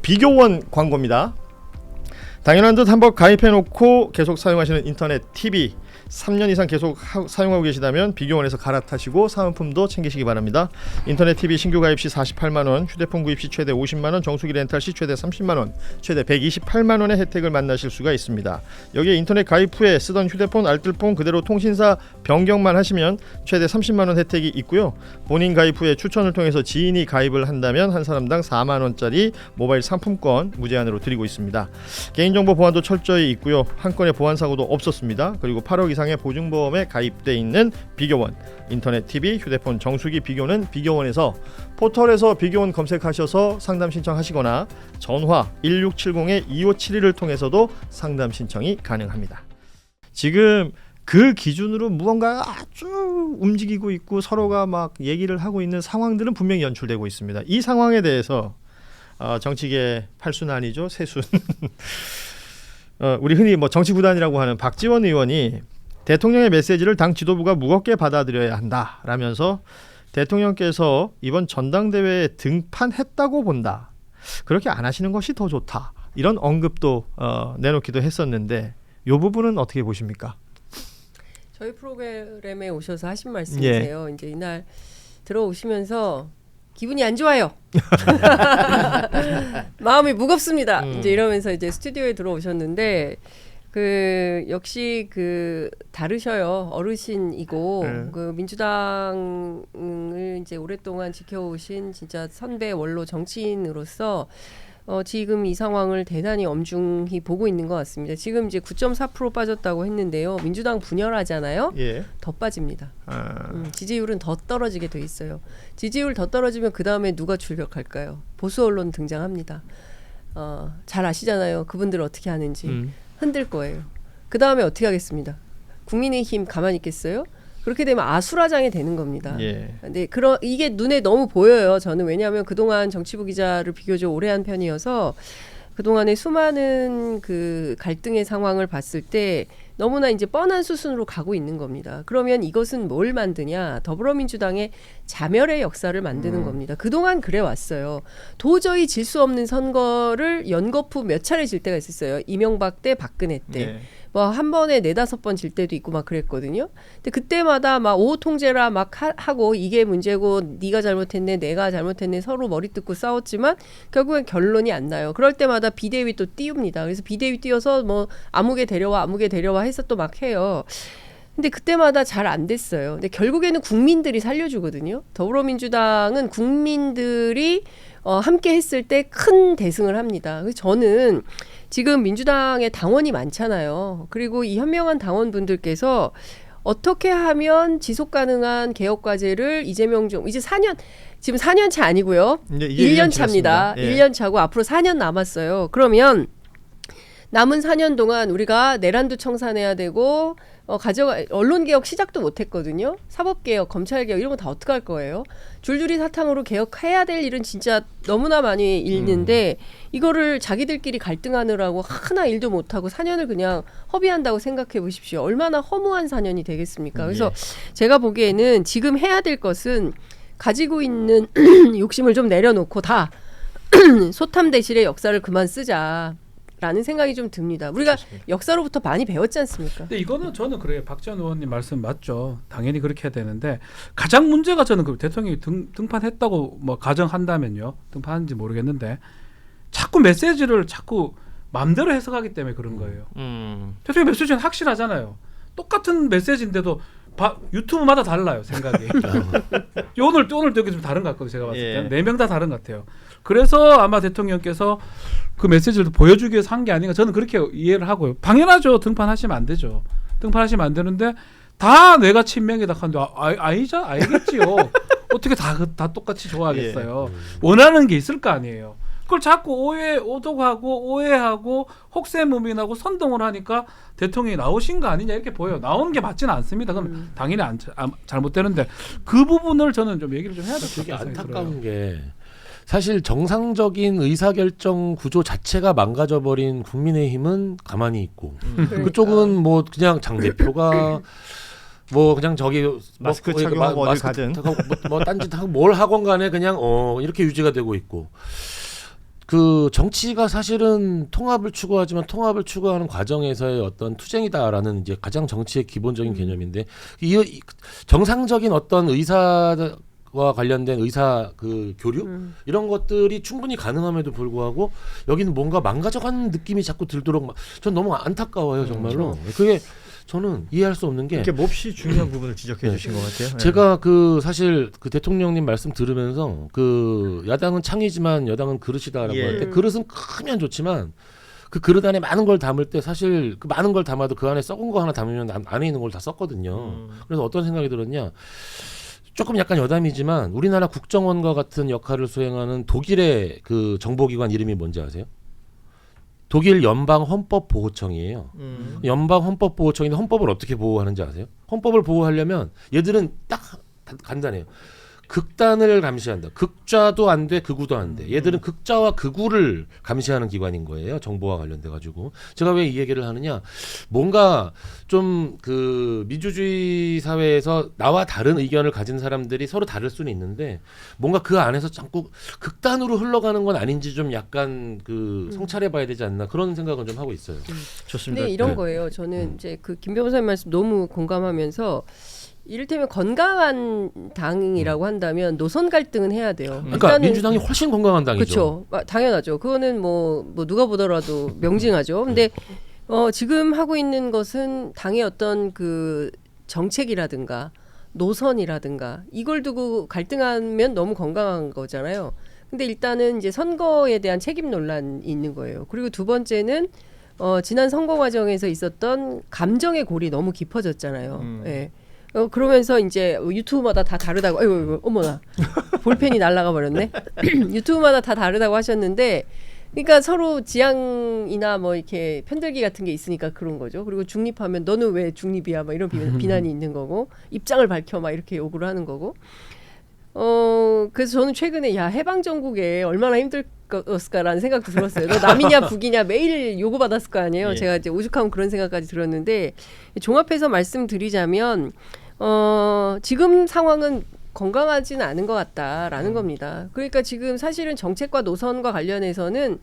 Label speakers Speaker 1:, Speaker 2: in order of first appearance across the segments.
Speaker 1: 비교원 광고입니다. 당연한 듯 한번 가입해놓고 계속 사용하시는 인터넷 TV 3년 이상 계속 사용하고 계시다면 비교원에서 갈아타시고 사은품도 챙기시기 바랍니다. 인터넷 TV 신규 가입 시 48만원, 휴대폰 구입 시 최대 50만원, 정수기 렌탈 시 최대 30만원, 최대 128만원의 혜택을 만나실 수가 있습니다. 여기에 인터넷 가입 후에 쓰던 휴대폰, 알뜰폰 그대로 통신사 변경만 하시면 최대 30만원 혜택이 있고요. 본인 가입 후에 추천을 통해서 지인이 가입을 한다면 한 사람당 4만원짜리 모바일 상품권 무제한으로 드리고 있습니다. 개인정보 보안도 철저히 있고요. 한 건의 보안사고도 없었습니다. 그리고 8억 이상의 보증보험에 가입돼 있는 비교원, 인터넷 TV, 휴대폰 정수기 비교는 비교원에서 포털에서 비교원 검색하셔서 상담 신청하시거나 전화 1670-2571을 통해서도 상담 신청이 가능합니다. 지금 그 기준으로 무언가 아주 움직이고 있고 서로가 막 얘기를 하고 있는 상황들은 분명히 연출되고 있습니다. 이 상황에 대해서 정치계 팔순아니죠, 세순 우리 흔히 뭐 정치구단이라고 하는 박지원 의원이 대통령의 메시지를 당 지도부가 무겁게 받아들여야 한다라면서 대통령께서 이번 전당대회에 등판했다고 본다. 그렇게 안 하시는 것이 더 좋다. 이런 언급도 내놓기도 했었는데 이 부분은 어떻게 보십니까?
Speaker 2: 저희 프로그램에 오셔서 하신 말씀이세요. 이제 이날 들어오시면서 기분이 안 좋아요. 마음이 무겁습니다. 이제 이러면서 이제 스튜디오에 들어오셨는데 역시 다르셔요. 어르신이고 그 민주당을 이제 오랫동안 지켜오신 진짜 선배 원로 정치인으로서 지금 이 상황을 대단히 엄중히 보고 있는 것 같습니다. 지금 이제 9.4% 빠졌다고 했는데요. 민주당 분열하잖아요.
Speaker 1: 예.
Speaker 2: 더 빠집니다. 지지율은 더 떨어지게 돼 있어요. 지지율 더 떨어지면 그 다음에 누가 출격할까요? 보수 언론 등장합니다. 잘 아시잖아요. 그분들 어떻게 하는지. 흔들 거예요. 그 다음에 어떻게 하겠습니다. 국민의힘 가만히 있겠어요? 그렇게 되면 아수라장이 되는 겁니다.
Speaker 1: 예.
Speaker 2: 근데 이게 눈에 너무 보여요. 저는 왜냐하면 그동안 정치부 기자를 비교적 오래 한 편이어서 그동안의 수많은 그 갈등의 상황을 봤을 때 너무나 이제 뻔한 수순으로 가고 있는 겁니다. 그러면 이것은 뭘 만드냐? 더불어민주당의 자멸의 역사를 만드는 겁니다. 그동안 그래 왔어요. 도저히 질 수 없는 선거를 연거푸 몇 차례 질 때가 있었어요. 이명박 때, 박근혜 때.
Speaker 1: 예.
Speaker 2: 뭐 한 번에 4-5번 질 때도 있고 막 그랬거든요. 근데 그때마다 막 오호 통제라 막 하고 이게 문제고 네가 잘못했네, 내가 잘못했네 서로 머리 뜯고 싸웠지만 결국엔 결론이 안 나요. 그럴 때마다 비대위 또 띄웁니다. 그래서 비대위 띄워서 뭐 아무개 데려와 해서 또 막 해요. 근데 그때마다 잘 안 됐어요. 근데 결국에는 국민들이 살려주거든요. 더불어민주당은 국민들이 함께 했을 때 큰 대승을 합니다. 그래서 저는 지금 민주당에 당원이 많잖아요. 그리고 이 현명한 당원분들께서 어떻게 하면 지속 가능한 개혁 과제를 이재명 정부 이제 4년 지금 4년 차 아니고요. 1년 차입니다.
Speaker 1: 예.
Speaker 2: 1년 차고 앞으로 4년 남았어요. 그러면 남은 4년 동안 우리가 내란도 청산해야 되고 언론개혁 시작도 못했거든요. 사법개혁, 검찰개혁 이런 거 다 어떻게 할 거예요? 줄줄이 사탕으로 개혁해야 될 일은 진짜 너무나 많이 있는데 이거를 자기들끼리 갈등하느라고 하나 일도 못하고 4년을 그냥 허비한다고 생각해 보십시오. 얼마나 허무한 4년이 되겠습니까? 그래서 제가 보기에는 지금 해야 될 것은 가지고 있는 욕심을 좀 내려놓고 다 소탐 대실의 역사를 그만 쓰자. 라는 생각이 좀 듭니다. 우리가 그렇습니다. 역사로부터 많이 배웠지 않습니까?
Speaker 3: 근데 이거는 저는 그래요. 박지원 의원님 말씀 맞죠. 당연히 그렇게 해야 되는데 가장 문제가 저는 그 대통령이 등판했다고 뭐 가정한다면요. 등판한지 모르겠는데 자꾸 메시지를 자꾸 마음대로 해석하기 때문에 그런 거예요. 대통령 메시지는 확실하잖아요. 똑같은 메시지인데도 유튜브마다 달라요. 생각이. 오늘 되게 좀 다른 것 같거든요. 제가 봤을 때는. 4명 다 다른 것 같아요. 그래서 아마 대통령께서 그 메시지를 보여주기 위해서 한 게 아닌가 저는 그렇게 이해를 하고요. 당연하죠. 등판하시면 안 되죠. 등판하시면 안 되는데 다 내가 친명이다 하는데 알겠지요. 어떻게 다 똑같이 좋아하겠어요. 원하는 게 있을 거 아니에요. 그걸 자꾸 오독하고 오해하고 혹세무민하고 선동을 하니까 대통령이 나오신 거 아니냐 이렇게 보여요. 나오는 게 맞지는 않습니다. 그럼 당연히 잘못되는데 그 부분을 저는 좀 얘기를 좀 해야 될 것
Speaker 4: 되게
Speaker 3: 같아요.
Speaker 4: 안타까운 게 사실 정상적인 의사결정 구조 자체가 망가져버린 국민의힘은 가만히 있고 그쪽은 뭐 그냥 장 대표가 뭐 그냥 저기
Speaker 1: 마스크 착용하고 어디 가든
Speaker 4: 뭐 딴짓하고 뭘 하건 간에 그냥 이렇게 유지가 되고 있고 그 정치가 사실은 통합을 추구하지만 통합을 추구하는 과정에서의 어떤 투쟁이다라는 이제 가장 정치의 기본적인 개념인데 이 정상적인 어떤 의사와 관련된 의사 그 교류 이런 것들이 충분히 가능함에도 불구하고 여기는 뭔가 망가져가는 느낌이 자꾸 들도록 전 너무 안타까워요 정말로. 그게 저는 이해할 수 없는 게
Speaker 1: 이렇게 몹시 중요한 부분을 지적해 주신 것 같아요. 네.
Speaker 4: 제가 그 사실 그 대통령님 말씀 들으면서 그 야당은 창이지만 여당은 그릇이다라고
Speaker 1: 예.
Speaker 4: 할 때 그릇은 크면 좋지만 그 그릇 안에 많은 걸 담을 때 사실 그 많은 걸 담아도 그 안에 썩은 거 하나 담으면 안에 있는 걸 다 썼거든요. 그래서 어떤 생각이 들었냐? 조금 약간 여담이지만 우리나라 국정원과 같은 역할을 수행하는 독일의 그 정보기관 이름이 뭔지 아세요? 독일 연방헌법보호청이에요. 연방헌법보호청인데 헌법을 어떻게 보호하는지 아세요? 헌법을 보호하려면 얘들은 딱 간단해요. 극단을 감시한다. 극좌도 안 돼, 극우도 안 돼. 얘들은 극좌와 극우를 감시하는 기관인 거예요. 정보와 관련돼 가지고. 제가 왜 이 얘기를 하느냐? 뭔가 좀 그 민주주의 사회에서 나와 다른 의견을 가진 사람들이 서로 다를 수는 있는데 뭔가 그 안에서 자꾸 극단으로 흘러가는 건 아닌지 좀 약간 그 성찰해 봐야 되지 않나 그런 생각은 좀 하고 있어요.
Speaker 1: 좋습니다.
Speaker 2: 근데 이런
Speaker 4: 네.
Speaker 2: 거예요. 저는 이제 그 김 변호사님 말씀 너무 공감하면서 이를테면 건강한 당이라고 한다면 노선 갈등은 해야 돼요.
Speaker 4: 그러니까 민주당이 훨씬 건강한 당이죠.
Speaker 2: 그렇죠. 당연하죠. 그거는 뭐 누가 보더라도 명징하죠. 근데 지금 하고 있는 것은 당의 어떤 그 정책이라든가 노선이라든가 이걸 두고 갈등하면 너무 건강한 거잖아요. 근데 일단은 이제 선거에 대한 책임 논란이 있는 거예요. 그리고 두 번째는 지난 선거 과정에서 있었던 감정의 골이 너무 깊어졌잖아요. 예. 그러면서 이제 유튜브마다 다 다르다고, 아이고, 어머나, 볼펜이 날아가 버렸네. 유튜브마다 다 다르다고 하셨는데, 그러니까 서로 지향이나 뭐 이렇게 편들기 같은 게 있으니까 그런 거죠. 그리고 중립하면 너는 왜 중립이야, 막 이런 비난이 있는 거고, 입장을 밝혀 막 이렇게 요구를 하는 거고. 그래서 저는 최근에 야 해방 정국에 얼마나 힘들었을까라는 생각도 들었어요. 너 남이냐 북이냐 매일 요구받았을 거 아니에요.
Speaker 1: 예.
Speaker 2: 제가 이제 오죽하면 그런 생각까지 들었는데 종합해서 말씀드리자면 지금 상황은 건강하지는 않은 것 같다라는 겁니다. 그러니까 지금 사실은 정책과 노선과 관련해서는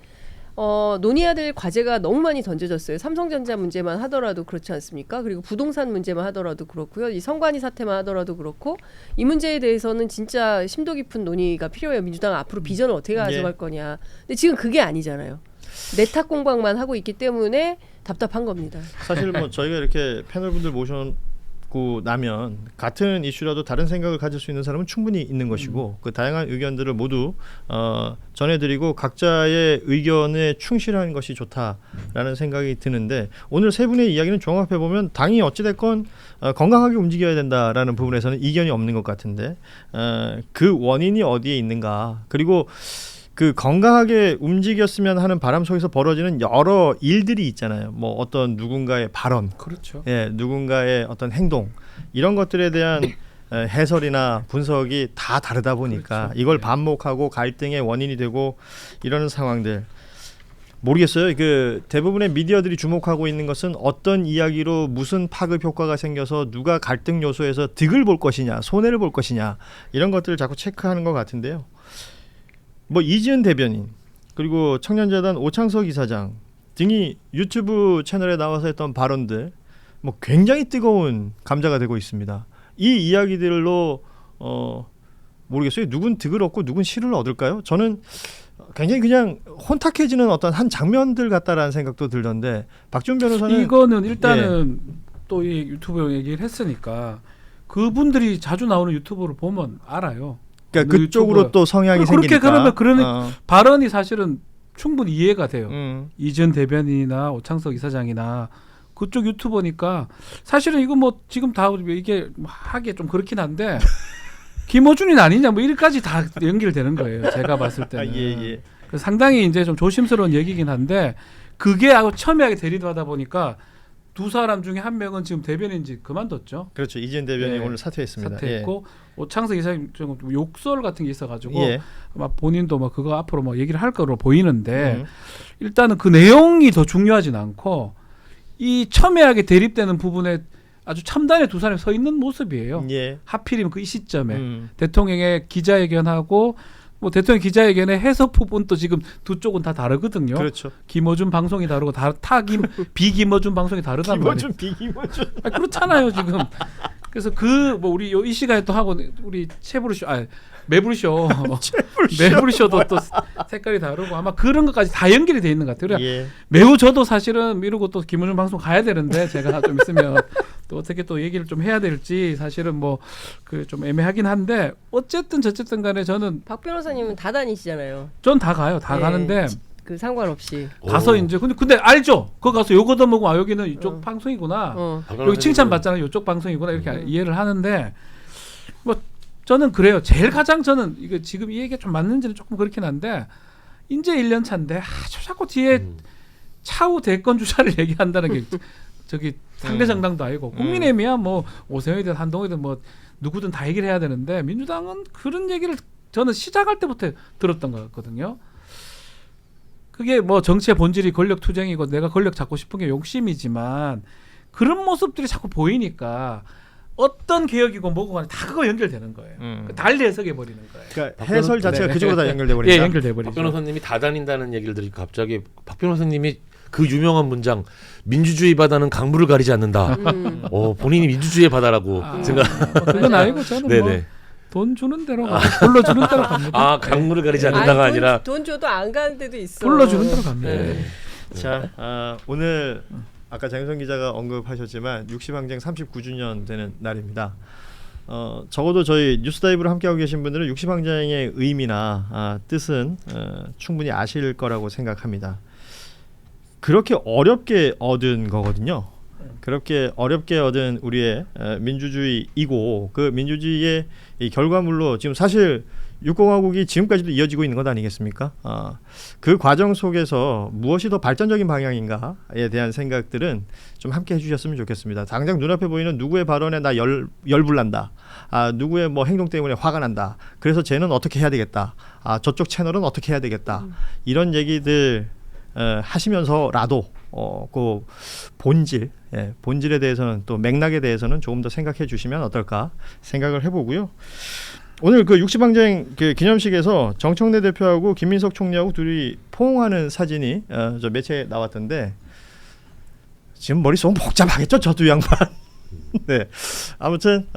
Speaker 2: 논의해야 될 과제가 너무 많이 던져졌어요. 삼성전자 문제만 하더라도 그렇지 않습니까? 그리고 부동산 문제만 하더라도 그렇고요. 이 성관이 사태만 하더라도 그렇고 이 문제에 대해서는 진짜 심도 깊은 논의가 필요해요. 민주당 앞으로 비전을 어떻게 가져갈 거냐. 근데 지금 그게 아니잖아요. 내탁 공방만 하고 있기 때문에 답답한 겁니다.
Speaker 1: 사실 뭐 저희가 이렇게 패널분들 모셔놓고 나면 같은 이슈라도 다른 생각을 가질 수 있는 사람은 충분히 있는 것이고 그 다양한 의견들을 모두 전해드리고 각자의 의견에 충실하는 것이 좋다라는 생각이 드는데 오늘 세 분의 이야기는 종합해 보면 당이 어찌됐건 건강하게 움직여야 된다라는 부분에서는 이견이 없는 것 같은데 그 원인이 어디에 있는가 그리고 그 건강하게 움직였으면 하는 바람 속에서 벌어지는 여러 일들이 있잖아요. 뭐 어떤 누군가의 발언,
Speaker 3: 그렇죠.
Speaker 1: 예, 누군가의 어떤 행동 이런 것들에 대한 해설이나 분석이 다 다르다 보니까
Speaker 3: 그렇죠.
Speaker 1: 이걸 반목하고 갈등의 원인이 되고 이러는 상황들 모르겠어요. 그 대부분의 미디어들이 주목하고 있는 것은 어떤 이야기로 무슨 파급 효과가 생겨서 누가 갈등 요소에서 득을 볼 것이냐, 손해를 볼 것이냐 이런 것들을 자꾸 체크하는 것 같은데요. 뭐 이지은 대변인 그리고 청년재단 오창석 이사장 등이 유튜브 채널에 나와서 했던 발언들 뭐 굉장히 뜨거운 감자가 되고 있습니다. 이 이야기들로 모르겠어요. 누군 득을 얻고 누군 실을 얻을까요? 저는 굉장히 그냥 혼탁해지는 어떤 한 장면들 같다라는 생각도 들던데 박지훈 변호사는
Speaker 3: 이거는 일단은 또 이 유튜브 얘기를 했으니까 그분들이 자주 나오는 유튜브를 보면 알아요.
Speaker 1: 그러니까 그쪽으로
Speaker 3: 유튜브가.
Speaker 1: 또 성향이
Speaker 3: 그렇게
Speaker 1: 생기니까
Speaker 3: 그러면 그런 발언이 사실은 충분히 이해가 돼요. 이전 대변인이나 오창석 이사장이나 그쪽 유튜버니까 사실은 이거 뭐 지금 다 이게 하기에 좀 그렇긴 한데 김어준이 아니냐 뭐 이렇게까지 다 연결되는 거예요. 제가 봤을 때는.
Speaker 1: 예.
Speaker 3: 그래서 상당히 이제 좀 조심스러운 얘기긴 한데 그게 아주 첨예하게 대립하다 보니까 두 사람 중에 한 명은 지금 대변인지 그만뒀죠.
Speaker 1: 그렇죠. 이지은 대변인이
Speaker 3: 예.
Speaker 1: 오늘 사퇴했습니다.
Speaker 3: 사퇴했고 오창석 이사님 좀 욕설 같은 게 있어가지고
Speaker 1: 예.
Speaker 3: 아마 본인도 뭐 그거 앞으로 뭐 얘기를 할 거로 보이는데 일단은 그 내용이 더 중요하진 않고 이 첨예하게 대립되는 부분에 아주 참단의 두 사람이 서 있는 모습이에요.
Speaker 1: 예.
Speaker 3: 하필이면 그 이 시점에 대통령의 기자회견하고 뭐 대통령 기자회견의 해석 부분도 지금 두 쪽은 다 다르거든요.
Speaker 1: 그렇죠.
Speaker 3: 김어준 방송이 다르고 비김어준 방송이 다르단 말이에요.
Speaker 1: 김어준 비김어준.
Speaker 3: 아, 그렇잖아요 지금. 그래서 그 뭐 우리 이 시간에 또 하고 우리 채브르쇼 매불쇼도 또 색깔이 다르고 아마 그런 것까지 다 연결이 돼 있는 것 같아요.
Speaker 1: 예.
Speaker 3: 매우 저도 사실은 미루고 또 김은중 방송 가야 되는데 제가 좀 있으면 또 어떻게 또 얘기를 좀 해야 될지 사실은 뭐 그 좀 애매하긴 한데 어쨌든 저쨌든 간에 저는
Speaker 2: 박 변호사님은 다 다니시잖아요.
Speaker 3: 전 다 가요. 다
Speaker 2: 네,
Speaker 3: 가는데
Speaker 2: 그 상관없이.
Speaker 3: 가서
Speaker 4: 오.
Speaker 3: 이제 근데 알죠. 거기 가서 요거 더 먹고 여기는 이쪽 방송이구나. 여기 칭찬 받잖아요. 이쪽 방송이구나 이렇게 이해를 하는데 뭐 저는 그래요. 제일 가장 저는 이거 지금 이 얘기가 좀 맞는지는 조금 그렇긴 한데 이제 1년 차인데 자꾸 뒤에 차후 대권 주자를 얘기한다는 게 저기 상대 정당도 아니고 국민의힘이야 뭐 오세훈이든 한동훈이든 뭐 누구든 다 얘기를 해야 되는데 민주당은 그런 얘기를 저는 시작할 때부터 들었던 것 같거든요. 그게 뭐 정치의 본질이 권력 투쟁이고 내가 권력 잡고 싶은 게 욕심이지만 그런 모습들이 자꾸 보이니까 어떤 개혁이고 뭐고 간에 다 그거 연결되는 거예요. 달리 해석해 버리는 거예요.
Speaker 1: 그러니까 해설 자체가
Speaker 3: 네.
Speaker 1: 그쪽으로 다 연결돼 버린다.
Speaker 3: 예, 연결돼 버리죠.
Speaker 4: 박 변호사님이 다 다닌다는 얘기를 들으니까 갑자기 박 변호사님이 그 유명한 문장 민주주의 바다는 강물을 가리지 않는다. 본인이 민주주의의 바다라고 생각.
Speaker 3: 그건 아니고 저는
Speaker 4: 네네.
Speaker 3: 뭐 돈 주는 대로 가고 불러주는 대로 갑니다.
Speaker 4: 아 강물을 가리지 않는다가 아니라
Speaker 2: 돈 줘도 안 가는 데도 있어.
Speaker 3: 불러주는 대로 갑니다.
Speaker 4: 네.
Speaker 1: 자, 오늘 아까 장윤선 기자가 언급하셨지만 60항쟁 39주년 되는 날입니다. 적어도 저희 뉴스다이브를 함께하고 계신 분들은 60항쟁의 의미나 뜻은 충분히 아실 거라고 생각합니다. 그렇게 어렵게 얻은 거거든요. 그렇게 어렵게 얻은 우리의 민주주의이고 그 민주주의의 이 결과물로 지금 사실 육공화국이 지금까지도 이어지고 있는 것 아니겠습니까? 그 과정 속에서 무엇이 더 발전적인 방향인가에 대한 생각들은 좀 함께 해주셨으면 좋겠습니다. 당장 눈앞에 보이는 누구의 발언에 나 열불난다. 누구의 뭐 행동 때문에 화가 난다. 그래서 쟤는 어떻게 해야 되겠다. 저쪽 채널은 어떻게 해야 되겠다. 이런 얘기들 하시면서라도 그 본질에 대해서는 또 맥락에 대해서는 조금 더 생각해 주시면 어떨까 생각을 해보고요. 오늘 그 60항쟁 그 기념식에서 정청래 대표하고 김민석 총리하고 둘이 포옹하는 사진이 저 매체에 나왔던데 지금 머릿속은 복잡하겠죠, 저 두 양반. 네, 아무튼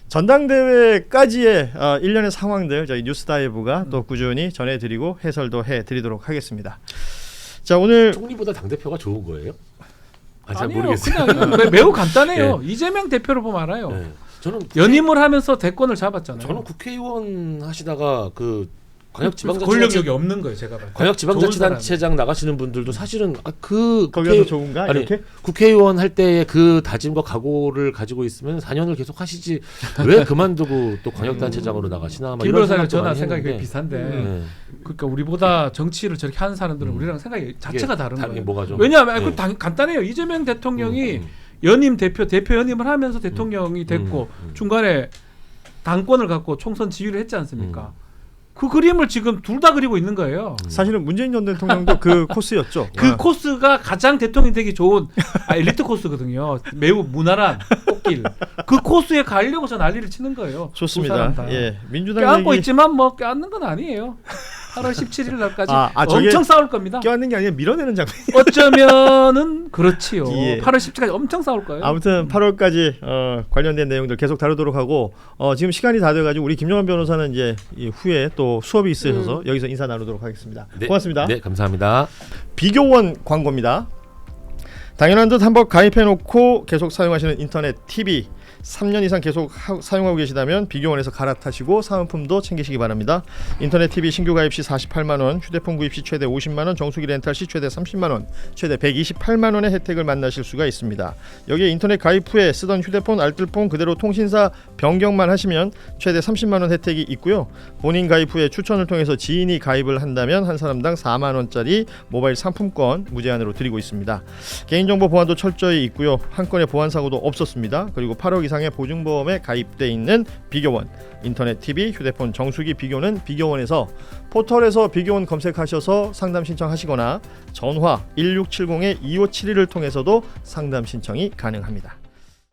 Speaker 1: 전당대회까지의 일련의 상황들 저희 뉴스다이브가 또 꾸준히 전해드리고 해설도 해드리도록 하겠습니다. 자, 오늘
Speaker 4: 총리보다 당 대표가 좋은 거예요? 잘
Speaker 3: 아니요,
Speaker 4: 모르겠어요.
Speaker 3: 그냥 매우 간단해요. 이재명 대표를 보면 알아요.
Speaker 4: 네. 저는
Speaker 3: 연임을 하면서 대권을 잡았잖아요.
Speaker 4: 저는 국회의원 하시다가 그
Speaker 3: 권력력이 없는 거예요, 제가 봤을 때.
Speaker 4: 광역지방자치단체장 나가시는 분들도 사실은
Speaker 1: 거기서 좋은가
Speaker 4: 아니,
Speaker 1: 이렇게
Speaker 4: 국회의원 할 때의 그 다짐과 각오를 가지고 있으면 4년을 계속 하시지 왜 그만두고 또 광역단체장으로 나가시나?
Speaker 3: 김 변호사님 저나 생각이 거의 비슷한데
Speaker 4: 네.
Speaker 3: 그러니까 우리보다 정치를 저렇게 하는 사람들은 우리랑 생각이 자체가 다른 거예요.
Speaker 4: 뭐가 좀
Speaker 3: 왜냐하면 간단해요. 이재명 대통령이 연임 대표 연임을 하면서 대통령이 됐고 중간에 당권을 갖고 총선 지휘를 했지 않습니까? 그 그림을 지금 둘 다 그리고 있는 거예요.
Speaker 1: 사실은 문재인 전 대통령도 그 코스였죠.
Speaker 3: 그 코스가 가장 대통령이 되기 좋은 엘리트 코스거든요. 매우 무난한 꽃길. 그 코스에 가려고 저 난리를 치는 거예요.
Speaker 1: 좋습니다. 예, 민주당
Speaker 3: 껴안고
Speaker 1: 얘기
Speaker 3: 있지만 뭐 껴안는 건 아니에요. 8월 17일 날까지
Speaker 1: 저게
Speaker 3: 엄청 싸울 겁니다.
Speaker 1: 껴안는 게 아니라 밀어내는 장면.
Speaker 3: 어쩌면은 그렇지요.
Speaker 1: 예.
Speaker 3: 8월 17일까지 엄청 싸울 거예요.
Speaker 1: 아무튼 8월까지 관련된 내용들 계속 다루도록 하고 지금 시간이 다 돼가지고 우리 김영환 변호사는 이제 후에 또 수업이 있으셔서 여기서 인사 나누도록 하겠습니다.
Speaker 4: 네.
Speaker 1: 고맙습니다.
Speaker 4: 네, 감사합니다.
Speaker 1: 비교원 광고입니다. 당연한 듯 한번 가입해놓고 계속 사용하시는 인터넷 TV 3년 이상 계속 사용하고 계시다면 비교원에서 갈아타시고 사은품도 챙기시기 바랍니다. 인터넷 TV 신규 가입 시 48만 원, 휴대폰 구입 시 최대 50만 원, 정수기 렌탈 시 최대 30만 원, 최대 128만 원의 혜택을 만나실 수가 있습니다. 여기에 인터넷 가입 후에 쓰던 휴대폰, 알뜰폰 그대로 통신사 변경만 하시면 최대 30만 원 혜택이 있고요. 본인 가입 후에 추천을 통해서 지인이 가입을 한다면 한 사람당 4만 원짜리 모바일 상품권 무제한으로 드리고 있습니다. 개인정보 보안도 철저히 있고요. 한 건의 보안 사고도 없었습니다. 그리고 8억 이상의 보증보험에 가입돼 있는 비교원, 인터넷 TV, 휴대폰 정수기 비교는 비교원에서 포털에서 비교원 검색하셔서 상담 신청하시거나 전화 1670-2571을 통해서도 상담 신청이 가능합니다.